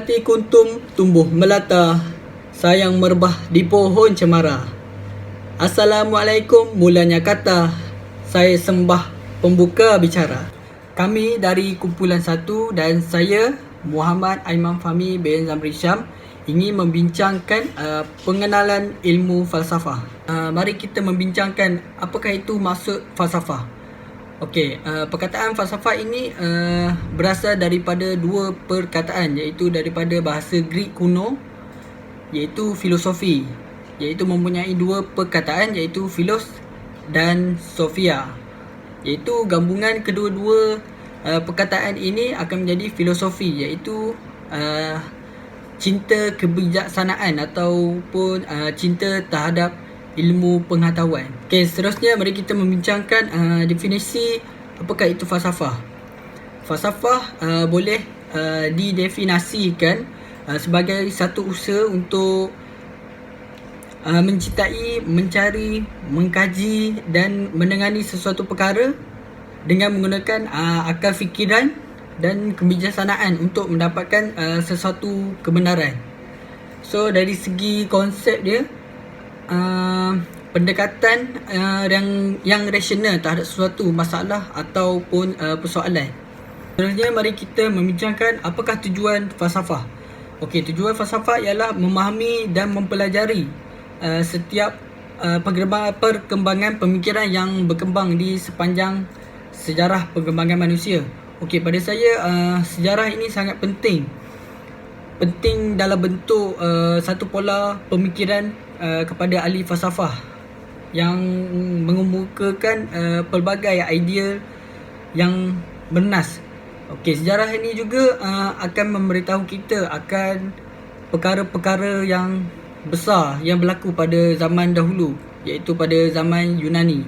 Kendati kuntum tumbuh melata, sayang merebah di pohon cemara. Assalamualaikum mulanya kata, saya sembah pembuka bicara. Kami dari kumpulan 1 dan saya Muhammad Aiman Fahmi bin Zamri Syam ingin membincangkan pengenalan ilmu falsafah. Mari kita membincangkan apakah itu maksud falsafah. Okey, perkataan falsafah ini berasal daripada dua perkataan, iaitu daripada bahasa Greek kuno, iaitu filosofi, iaitu mempunyai dua perkataan, iaitu philos dan sophia, iaitu gabungan kedua-dua perkataan ini akan menjadi filosofi, iaitu cinta kebijaksanaan ataupun cinta terhadap ilmu pengetahuan. Okey, seterusnya mari kita membincangkan definisi apakah itu falsafah. Falsafah boleh didefinisikan sebagai satu usaha untuk mencintai, mencari, mengkaji dan menengani sesuatu perkara dengan menggunakan akal fikiran dan kebijaksanaan untuk mendapatkan sesuatu kebenaran. So dari segi konsep dia, pendekatan yang rasional terhadap sesuatu masalah ataupun persoalan. Seterusnya mari kita membincangkan apakah tujuan falsafah. Okey, tujuan falsafah ialah memahami dan mempelajari setiap perkembangan pemikiran yang berkembang di sepanjang sejarah perkembangan manusia. Okey, pada saya sejarah ini sangat penting dalam bentuk satu pola pemikiran kepada ahli falsafah yang mengemukakan pelbagai idea yang bernas. Okey, sejarah ini juga akan memberitahu kita akan perkara-perkara yang besar yang berlaku pada zaman dahulu, iaitu pada zaman Yunani.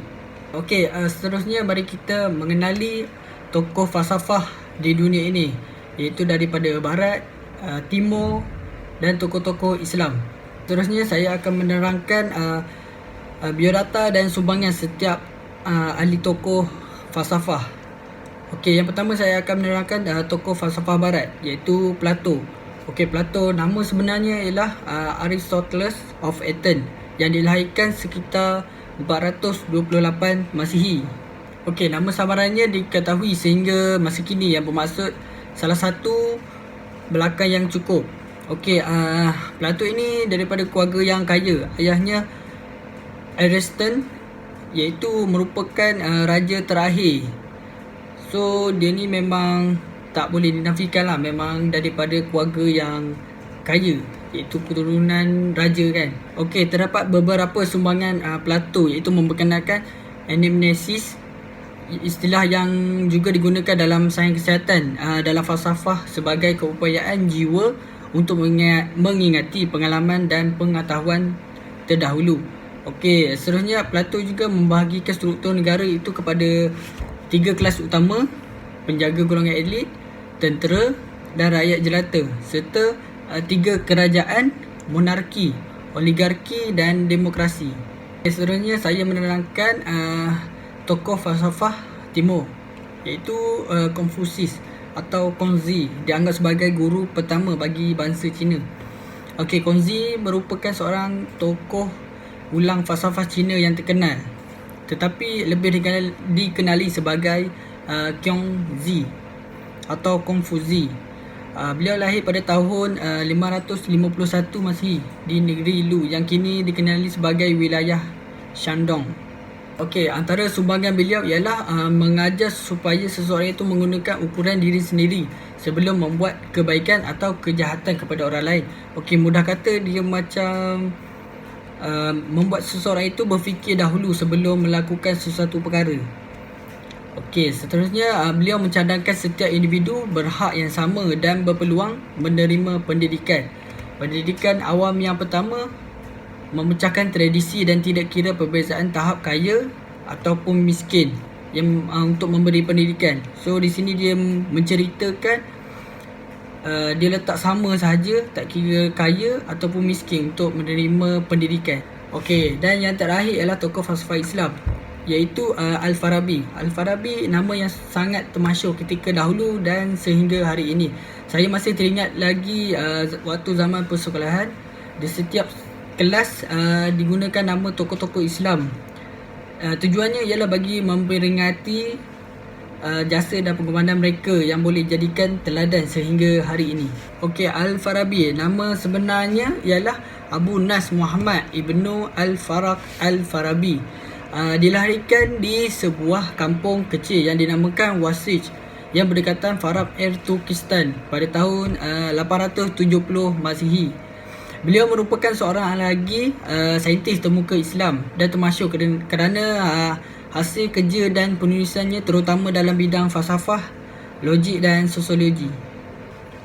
Okey, seterusnya mari kita mengenali tokoh falsafah di dunia ini, iaitu daripada barat, timur dan tokoh-tokoh Islam. Seterusnya saya akan menerangkan biodata dan sumbangan setiap ahli tokoh falsafah. Okey, yang pertama saya akan menerangkan tokoh falsafah barat, iaitu Plato. Okey, Plato nama sebenarnya ialah Aristoteles of Athens, yang dilahirkan sekitar 428 Masihi. Okey, nama samarannya diketahui sehingga masa kini yang bermaksud salah satu belakang yang cukup. Okey, Plato ini daripada keluarga yang kaya. Ayahnya Ariston, iaitu merupakan raja terakhir. So dia ni memang tak boleh dinafikan lah, memang daripada keluarga yang kaya, iaitu keturunan raja kan. Okey, terdapat beberapa sumbangan Plato, iaitu memperkenalkan anamnesis, istilah yang juga digunakan dalam sains kesihatan dalam falsafah sebagai keupayaan jiwa untuk mengingati pengalaman dan pengetahuan terdahulu. Okey, seterusnya Plato juga membahagikan struktur negara itu kepada 3 kelas utama: penjaga golongan elit, tentera dan rakyat jelata, serta 3 kerajaan: monarki, oligarki dan demokrasi. Seterusnya saya menerangkan tokoh falsafah timur, iaitu Confucius atau Kongzi, dianggap sebagai guru pertama bagi bangsa Cina. Okey, Kongzi merupakan seorang tokoh ulang falsafah Cina yang terkenal, tetapi lebih dikenali sebagai Kongzi atau Confuzi. Beliau lahir pada tahun 551 Masihi di negeri Lu yang kini dikenali sebagai wilayah Shandong. Okey, antara sumbangan beliau ialah mengajar supaya seseorang itu menggunakan ukuran diri sendiri sebelum membuat kebaikan atau kejahatan kepada orang lain. Okey, mudah kata dia macam membuat seseorang itu berfikir dahulu sebelum melakukan sesuatu perkara. Okey, seterusnya beliau mencadangkan setiap individu berhak yang sama dan berpeluang menerima pendidikan. Pendidikan awam yang pertama memecahkan tradisi dan tidak kira perbezaan tahap kaya ataupun miskin yang untuk memberi pendidikan. So di sini dia menceritakan dia letak sama sahaja, tak kira kaya ataupun miskin, untuk menerima pendidikan. Okey, dan yang terakhir ialah tokoh falsafah Islam, iaitu Al-Farabi. Al-Farabi nama yang sangat termasyhur ketika dahulu dan sehingga hari ini. Saya masih teringat lagi waktu zaman persekolahan, di setiap kelas digunakan nama tokoh-tokoh Islam. Tujuannya ialah bagi memperingati jasa dan pengorbanan mereka yang boleh jadikan teladan sehingga hari ini. Okey, Al-Farabi, nama sebenarnya ialah Abu Nas Muhammad Ibnu Al-Faraq Al-Farabi. Dilahirkan di sebuah kampung kecil yang dinamakan Wasij yang berdekatan Farab Air Turkistan pada tahun 870 Masihi. Beliau merupakan seorang lagi saintis termuka Islam dan termasyhur kerana hasil kerja dan penulisannya terutama dalam bidang falsafah, logik dan sosiologi.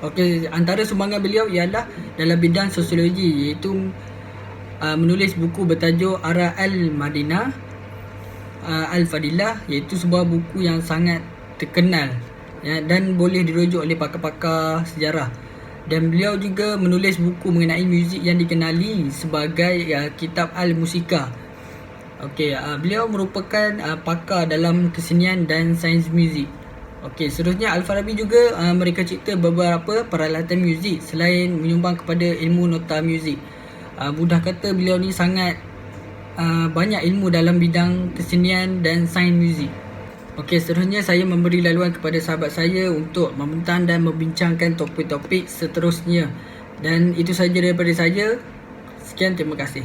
Okey, antara sumbangan beliau ialah dalam bidang sosiologi, iaitu menulis buku bertajuk Ara Al-Madinah Al-Fadilah, iaitu sebuah buku yang sangat terkenal dan boleh dirujuk oleh pakar-pakar sejarah. Dan beliau juga menulis buku mengenai muzik yang dikenali sebagai Kitab Al-Musika. Okey, beliau merupakan pakar dalam kesenian dan sains muzik. Okey, seterusnya Al-Farabi juga mereka cipta beberapa peralatan muzik selain menyumbang kepada ilmu nota muzik. Mudah kata beliau ni sangat banyak ilmu dalam bidang kesenian dan sains muzik. Okey, seterusnya saya memberi laluan kepada sahabat saya untuk membentang dan membincangkan topik-topik seterusnya. Dan itu sahaja daripada saya. Sekian, terima kasih.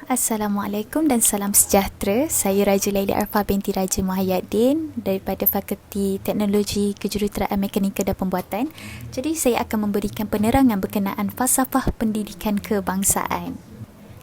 Assalamualaikum dan salam sejahtera. Saya Raja Laili Arfa binti Raja Muhayyaddin daripada Fakulti Teknologi Kejuruteraan Mekanika dan Pembuatan. Jadi saya akan memberikan penerangan berkenaan falsafah pendidikan kebangsaan.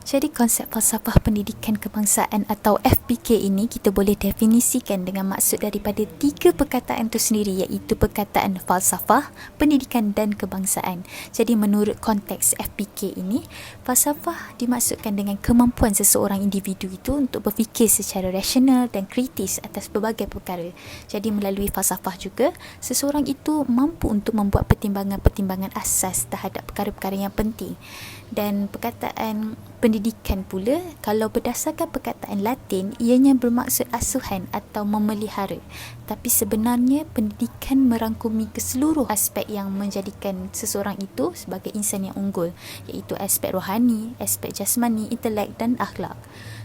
Jadi konsep falsafah pendidikan kebangsaan atau FPK ini kita boleh definisikan dengan maksud daripada 3 perkataan itu sendiri, iaitu perkataan falsafah, pendidikan dan kebangsaan. Jadi menurut konteks FPK ini, falsafah dimaksudkan dengan kemampuan seseorang individu itu untuk berfikir secara rasional dan kritis atas berbagai perkara. Jadi melalui falsafah juga, seseorang itu mampu untuk membuat pertimbangan-pertimbangan asas terhadap perkara-perkara yang penting. Dan perkataan pendidikan pula, kalau berdasarkan perkataan Latin, ianya bermaksud asuhan atau memelihara. Tapi sebenarnya pendidikan merangkumi keseluruh aspek yang menjadikan seseorang itu sebagai insan yang unggul, iaitu aspek rohani, aspek jasmani, intelek dan akhlak.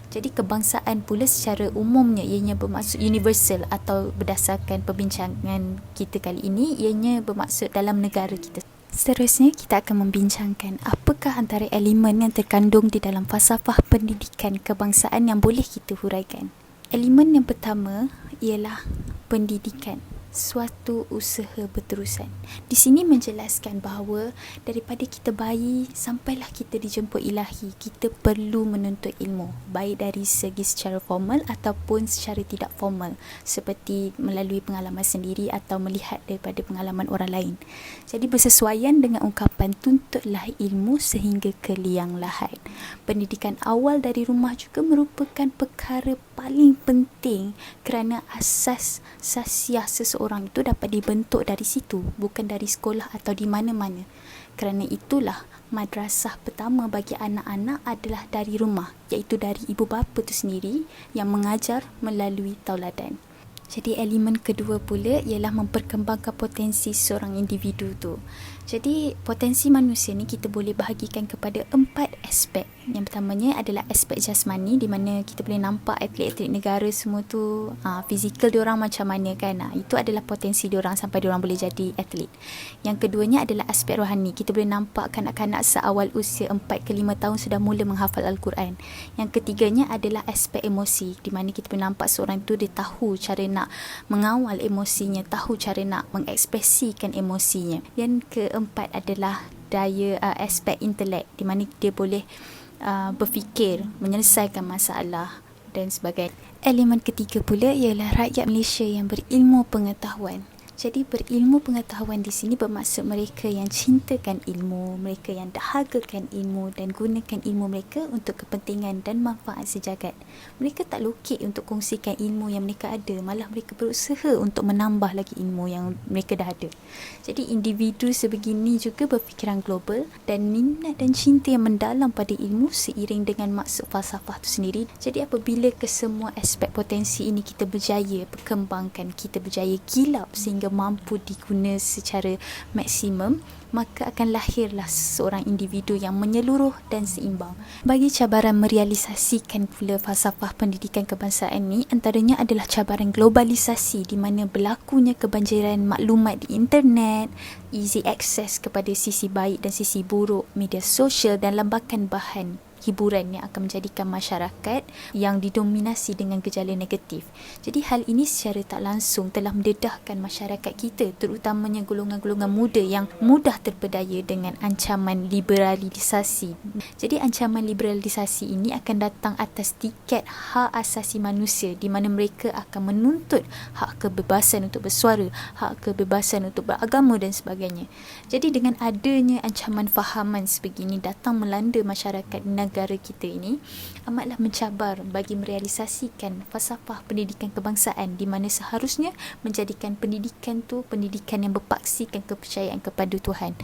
Jadi kebangsaan pula secara umumnya ianya bermaksud universal, atau berdasarkan perbincangan kita kali ini, ianya bermaksud dalam negara kita. Seterusnya kita akan membincangkan apakah antara elemen yang terkandung di dalam falsafah pendidikan kebangsaan yang boleh kita huraikan. Elemen yang pertama ialah pendidikan, suatu usaha berterusan. Di sini menjelaskan bahawa daripada kita bayi sampailah kita dijemput ilahi, kita perlu menuntut ilmu, baik dari segi secara formal ataupun secara tidak formal, seperti melalui pengalaman sendiri atau melihat daripada pengalaman orang lain. Jadi bersesuaian dengan ungkapan tuntutlah ilmu sehingga ke liang lahat. Pendidikan awal dari rumah juga merupakan perkara paling penting kerana asas sasiah seseorang itu dapat dibentuk dari situ, bukan dari sekolah atau di mana-mana. Kerana itulah madrasah pertama bagi anak-anak adalah dari rumah, iaitu dari ibu bapa itu sendiri yang mengajar melalui tauladan. Jadi elemen kedua pula ialah memperkembangkan potensi seorang individu tu. Jadi potensi manusia ni kita boleh bahagikan kepada 4 aspek. Yang pertamanya adalah aspek jasmani, di mana kita boleh nampak atlet-atlet negara semua tu fizikal diorang macam mana kan. Itu adalah potensi diorang sampai diorang boleh jadi atlet. Yang keduanya adalah aspek rohani. Kita boleh nampak kanak-kanak seawal usia 4 ke 5 tahun sudah mula menghafal Al-Quran. Yang ketiganya adalah aspek emosi, di mana kita boleh nampak seorang tu dia tahu cara nak mengawal emosinya, tahu cara nak mengekspresikan emosinya. Yang keempat adalah daya aspek intelek, di mana dia boleh berfikir, menyelesaikan masalah dan sebagainya. Elemen ketiga pula ialah rakyat Malaysia yang berilmu pengetahuan. Jadi berilmu pengetahuan di sini bermaksud mereka yang cintakan ilmu, mereka yang dahagakan ilmu dan gunakan ilmu mereka untuk kepentingan dan manfaat sejagat. Mereka tak lokek untuk kongsikan ilmu yang mereka ada, malah mereka berusaha untuk menambah lagi ilmu yang mereka dah ada. Jadi individu sebegini juga berfikiran global dan minat dan cinta yang mendalam pada ilmu seiring dengan maksud falsafah itu sendiri. Jadi apabila kesemua aspek potensi ini kita berjaya perkembangkan, kita berjaya kilap sehingga mampu diguna secara maksimum, maka akan lahirlah seorang individu yang menyeluruh dan seimbang. Bagi cabaran merealisasikan pula falsafah pendidikan kebangsaan ni, antaranya adalah cabaran globalisasi di mana berlakunya kebanjiran maklumat di internet, easy access kepada sisi baik dan sisi buruk media sosial dan lambakan bahan hiburan yang akan menjadikan masyarakat yang didominasi dengan gejala negatif. Jadi hal ini secara tak langsung telah mendedahkan masyarakat kita, terutamanya golongan-golongan muda yang mudah terpedaya dengan ancaman liberalisasi. Jadi ancaman liberalisasi ini akan datang atas tiket hak asasi manusia di mana mereka akan menuntut hak kebebasan untuk bersuara, hak kebebasan untuk beragama dan sebagainya. Jadi dengan adanya ancaman fahaman sebegini datang melanda masyarakat negara kita ini, amatlah mencabar bagi merealisasikan falsafah pendidikan kebangsaan di mana seharusnya menjadikan pendidikan tu pendidikan yang berpaksikan kepercayaan kepada Tuhan.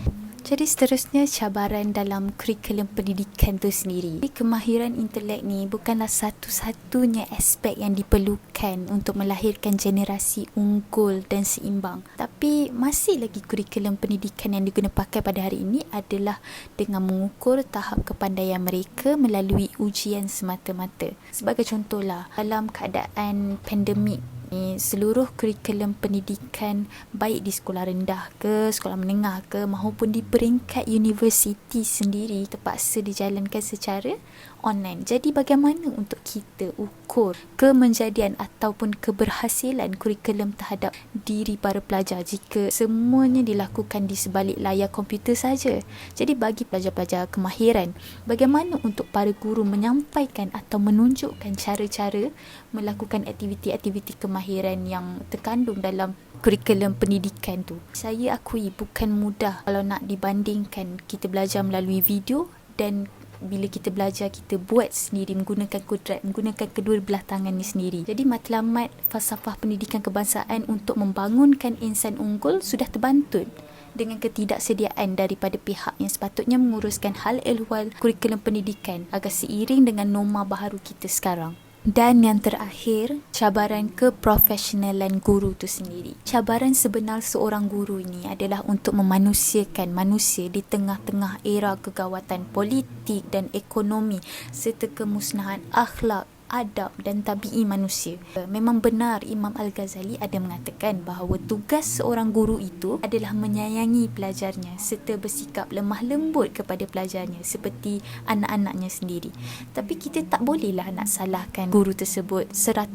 Jadi seterusnya cabaran dalam kurikulum pendidikan tu sendiri. Kemahiran intelek ni bukanlah satu-satunya aspek yang diperlukan untuk melahirkan generasi unggul dan seimbang. Tapi masih lagi kurikulum pendidikan yang diguna pakai pada hari ini adalah dengan mengukur tahap kepandaian mereka melalui ujian semata-mata. Sebagai contohlah, dalam keadaan pandemik ni, seluruh kurikulum pendidikan baik di sekolah rendah ke, sekolah menengah ke maupun di peringkat universiti sendiri terpaksa dijalankan secara online. Jadi bagaimana untuk kita ukur kemenjadian ataupun keberhasilan kurikulum terhadap diri para pelajar jika semuanya dilakukan di sebalik layar komputer saja? Jadi bagi pelajar-pelajar kemahiran, bagaimana untuk para guru menyampaikan atau menunjukkan cara-cara melakukan aktiviti-aktiviti kemahiran yang terkandung dalam kurikulum pendidikan tu? Saya akui bukan mudah kalau nak dibandingkan kita belajar melalui video dan bila kita belajar kita buat sendiri menggunakan kudrat, menggunakan kedua belah tangan ni sendiri. Jadi matlamat falsafah pendidikan kebangsaan untuk membangunkan insan unggul sudah terbantun dengan ketidaksediaan daripada pihak yang sepatutnya menguruskan hal ehwal kurikulum pendidikan agar seiring dengan norma baharu kita sekarang. Dan yang terakhir, cabaran keprofesionalan guru tu sendiri. Cabaran sebenar seorang guru ini adalah untuk memanusiakan manusia di tengah-tengah era kegawatan politik dan ekonomi serta kemusnahan akhlak, adab dan tabi'i manusia. Memang benar Imam Al-Ghazali ada mengatakan bahawa tugas seorang guru itu adalah menyayangi pelajarnya serta bersikap lemah lembut kepada pelajarnya seperti anak-anaknya sendiri. Tapi kita tak bolehlah nak salahkan guru tersebut 100%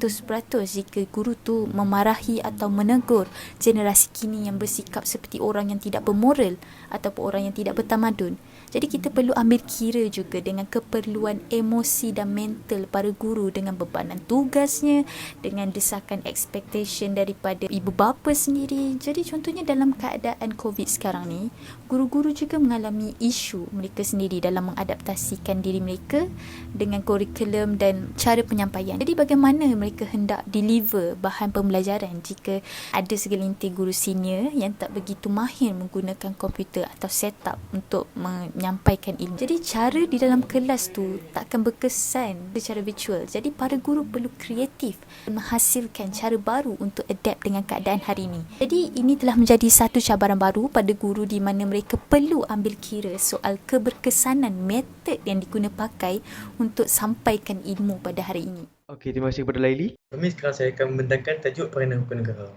jika guru tu memarahi atau menegur generasi kini yang bersikap seperti orang yang tidak bermoral ataupun orang yang tidak bertamadun. Jadi kita perlu ambil kira juga dengan keperluan emosi dan mental para guru dengan bebanan tugasnya, dengan desakan expectation daripada ibu bapa sendiri. Jadi contohnya dalam keadaan COVID sekarang ni, guru-guru juga mengalami isu mereka sendiri dalam mengadaptasikan diri mereka dengan kurikulum dan cara penyampaian. Jadi bagaimana mereka hendak deliver bahan pembelajaran jika ada segelintir guru senior yang tak begitu mahir menggunakan komputer atau setup untuk menyampaikan ilmu. Jadi cara di dalam kelas tu takkan berkesan secara virtual. Jadi para guru perlu kreatif menghasilkan cara baru untuk adapt dengan keadaan hari ini. Jadi ini telah menjadi satu cabaran baru pada guru di mana mereka perlu ambil kira soal keberkesanan metod yang diguna pakai untuk sampaikan ilmu pada hari ini. Okey, terima kasih kepada Laili. Kami sekarang saya akan membentangkan tajuk peranan hukum negara.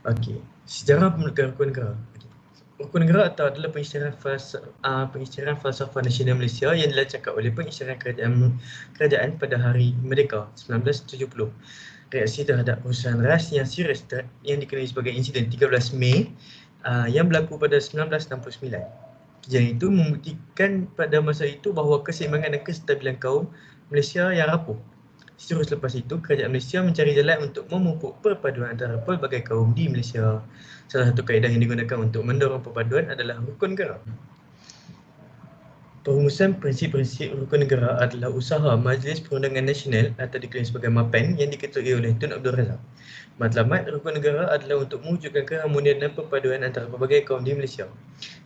Okey, sejarah pembentukan hukum negara. Hukum negara atau adalah pengisytiharan falsafah nasional Malaysia yang dilancarkan oleh pengisytiharan kerajaan pada Hari Merdeka 1970. Reaksi terhadap perusahaan ras yang serius yang dikenali sebagai insiden 13 Mei yang berlaku pada 1969. Kejadian itu membuktikan pada masa itu bahawa keseimbangan dan kestabilan kaum Malaysia yang rapuh. Seterus lepas itu, kerajaan Malaysia mencari jalan untuk memupuk perpaduan antara pelbagai kaum di Malaysia. Salah satu kaedah yang digunakan untuk mendorong perpaduan adalah rukun negara. Perumusan prinsip-prinsip rukun negara adalah usaha Majlis Perundangan Nasional atau dikenali sebagai MAPN yang diketuai oleh Tun Abdul Razak. Matlamat rukun negara adalah untuk mewujudkan keharmonian dan perpaduan antara pelbagai kaum di Malaysia.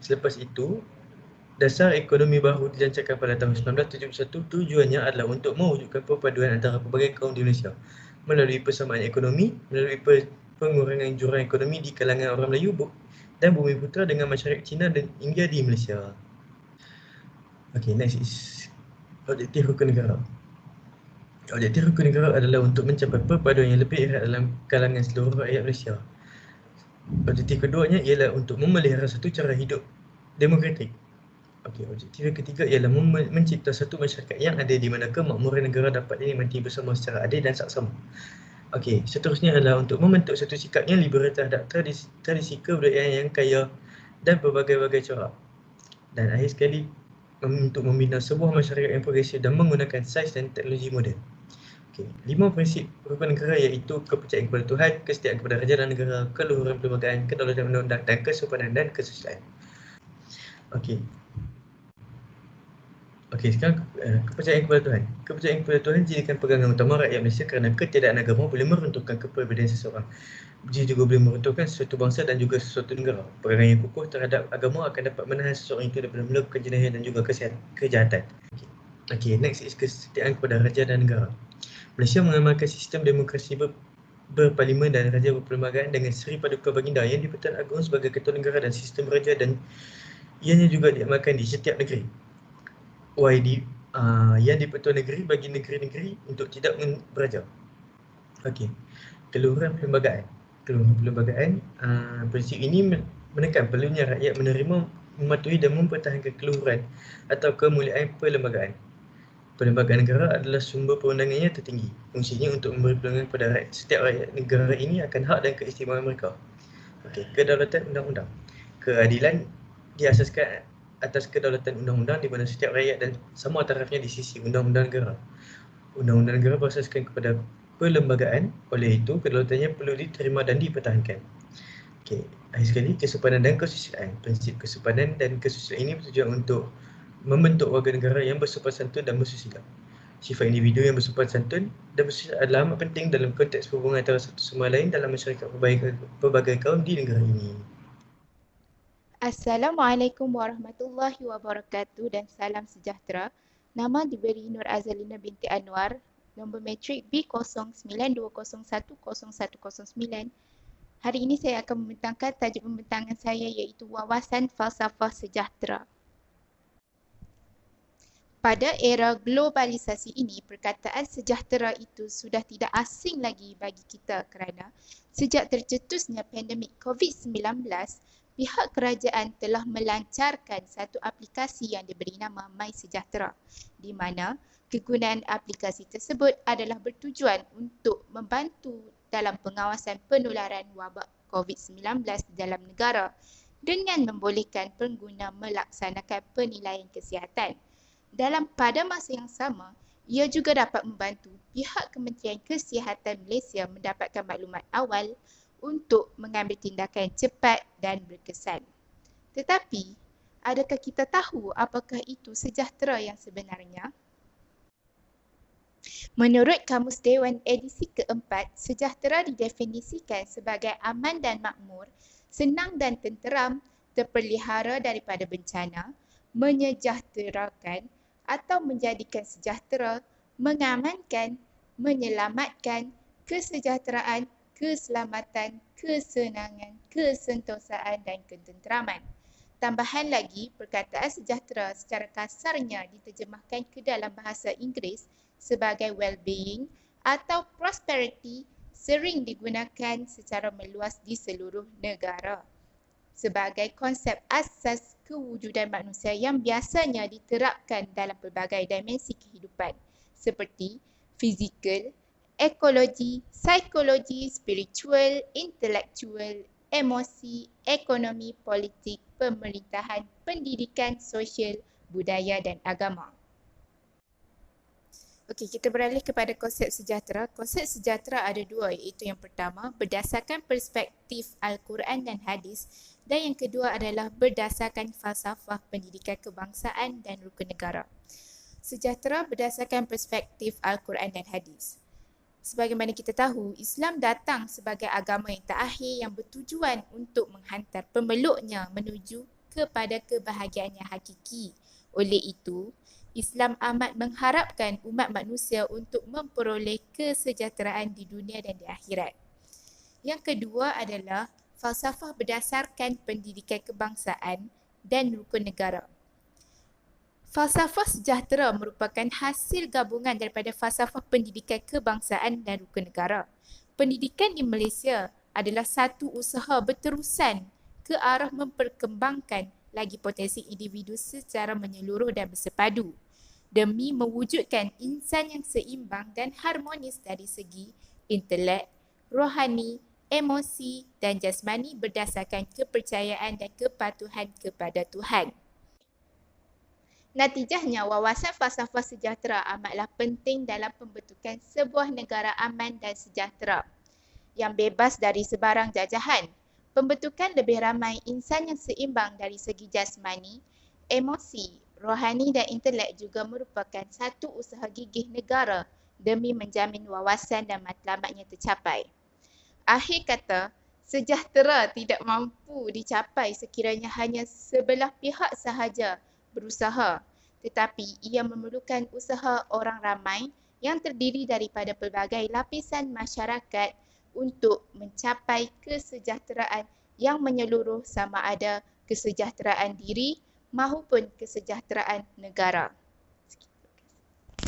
Selepas itu, dasar ekonomi baru dilancarkan pada tahun 1971. Tujuannya adalah untuk mewujudkan perpaduan antara pelbagai kaum di Malaysia melalui persamaan ekonomi, melalui pengurangan jurang ekonomi di kalangan orang Melayu dan Bumiputera dengan masyarakat Cina dan India di Malaysia. Okay, next is objektif rukun negara. Objektif rukun negara adalah untuk mencapai perpaduan yang lebih erat dalam kalangan seluruh rakyat Malaysia. Objektif keduanya ialah untuk memelihara satu cara hidup demokratik. Okey, objektif yang ketiga ialah mencipta satu masyarakat yang adil di mana kemakmuran negara dapat dinikmati bersama secara adil dan saksama. Okey, seterusnya adalah untuk membentuk satu sikap yang liberal terhadap tradisi kebudayaan yang kaya dan berbagai-bagai corak. Dan akhir sekali, untuk membina sebuah masyarakat yang progresif dan menggunakan sains dan teknologi moden. Okey, 5 prinsip rukun negara iaitu kepercayaan kepada Tuhan, kesetiaan kepada raja dan negara, keluhuran perlembagaan, kedaulatan undang-undang dan kesopanan dan kesusilaan. Okey. Okey, sekarang kepercayaan kepada Tuhan. Kepercayaan kepada Tuhan jadikan pegangan utama rakyat Malaysia kerana ketiadaan agama boleh meruntuhkan kepribadian seseorang. Dia juga boleh meruntuhkan suatu bangsa dan juga suatu negara. Pegangan yang kukuh terhadap agama akan dapat menahan seseorang itu daripada melakukan jenayah dan juga kejahatan. Okey, next is kesetiaan kepada raja dan negara. Malaysia mengamalkan sistem demokrasi berparlimen dan raja berperlembagaan dengan Seri Paduka Baginda yang di-Pertuan Agong sebagai ketua negara dan sistem raja, dan ianya juga diamalkan di setiap negeri. YD yang di-Pertuan Negeri bagi negeri-negeri untuk tidak beraja. Okey. Keluhuran perlembagaan. Keluhuran perlembagaan, prinsip ini menekan perlunya rakyat menerima, mematuhi dan mempertahankan keluhuran atau kemuliaan perlembagaan. Perlembagaan negara adalah sumber perundangannya tertinggi. Fungsinya untuk memberi perlindungan kepada rakyat. Setiap rakyat negara ini akan hak dan keistimewaan mereka. Okey, kedaulatan undang-undang. Keadilan diasaskan atas kedaulatan undang-undang di mana setiap rakyat dan sama tarafnya di sisi undang-undang negara. Undang-undang negara berasaskan kepada perlembagaan, oleh itu kedaulatannya perlu diterima dan dipertahankan. Okey, akhir sekali, kesopanan dan kesusilaan. Prinsip kesopanan dan kesusilaan ini bertujuan untuk membentuk warga negara yang bersopan santun dan bersusila. Sifat individu yang bersopan santun dan bersusila adalah amat penting dalam konteks hubungan antara satu sama lain dalam masyarakat pelbagai kaum di negara ini. Assalamualaikum warahmatullahi wabarakatuh dan salam sejahtera. Nama diberi Nur Azalina binti Anwar, nombor matrik B0920101009. Hari ini saya akan membentangkan tajuk pembentangan saya iaitu wawasan falsafah sejahtera. Pada era globalisasi ini, perkataan sejahtera itu sudah tidak asing lagi bagi kita kerana sejak tercetusnya pandemik COVID-19, pihak kerajaan telah melancarkan satu aplikasi yang diberi nama MySejahtera, di mana kegunaan aplikasi tersebut adalah bertujuan untuk membantu dalam pengawasan penularan wabak COVID-19 di dalam negara dengan membolehkan pengguna melaksanakan penilaian kesihatan. Pada masa yang sama, ia juga dapat membantu pihak Kementerian Kesihatan Malaysia mendapatkan maklumat awal untuk mengambil tindakan cepat dan berkesan. Tetapi, adakah kita tahu apakah itu sejahtera yang sebenarnya? Menurut Kamus Dewan edisi keempat, sejahtera didefinisikan sebagai aman dan makmur, senang dan tenteram, terpelihara daripada bencana, menyejahterakan atau menjadikan sejahtera, mengamankan, menyelamatkan, kesejahteraan, keselamatan, kesenangan, kesentosaan dan ketenteraman. Tambahan lagi, perkataan sejahtera secara kasarnya diterjemahkan ke dalam bahasa Inggeris sebagai well-being atau prosperity, sering digunakan secara meluas di seluruh negara sebagai konsep asas kewujudan manusia yang biasanya diterapkan dalam pelbagai dimensi kehidupan seperti fizikal, ekologi, psikologi, spiritual, intelektual, emosi, ekonomi, politik, pemerintahan, pendidikan, sosial, budaya dan agama. Okey, kita beralih kepada konsep sejahtera. Konsep sejahtera ada dua, iaitu yang pertama berdasarkan perspektif Al-Quran dan hadis, dan yang kedua adalah berdasarkan falsafah pendidikan kebangsaan dan rukun negara. Sejahtera berdasarkan perspektif Al-Quran dan hadis. Sebagaimana kita tahu, Islam datang sebagai agama yang terakhir yang bertujuan untuk menghantar pemeluknya menuju kepada kebahagiaan yang hakiki. Oleh itu, Islam amat mengharapkan umat manusia untuk memperoleh kesejahteraan di dunia dan di akhirat. Yang kedua adalah falsafah berdasarkan pendidikan kebangsaan dan rukun negara. Falsafah sejahtera merupakan hasil gabungan daripada falsafah pendidikan kebangsaan dan rukun negara. Pendidikan di Malaysia adalah satu usaha berterusan ke arah memperkembangkan lagi potensi individu secara menyeluruh dan bersepadu demi mewujudkan insan yang seimbang dan harmonis dari segi intelek, rohani, emosi dan jasmani berdasarkan kepercayaan dan kepatuhan kepada Tuhan. Natijahnya, wawasan falsafah sejahtera amatlah penting dalam pembentukan sebuah negara aman dan sejahtera yang bebas dari sebarang jajahan. Pembentukan lebih ramai insan yang seimbang dari segi jasmani, emosi, rohani dan intelek juga merupakan satu usaha gigih negara demi menjamin wawasan dan matlamatnya tercapai. Akhir kata, sejahtera tidak mampu dicapai sekiranya hanya sebelah pihak sahaja berusaha, tetapi ia memerlukan usaha orang ramai yang terdiri daripada pelbagai lapisan masyarakat untuk mencapai kesejahteraan yang menyeluruh sama ada kesejahteraan diri maupun kesejahteraan negara.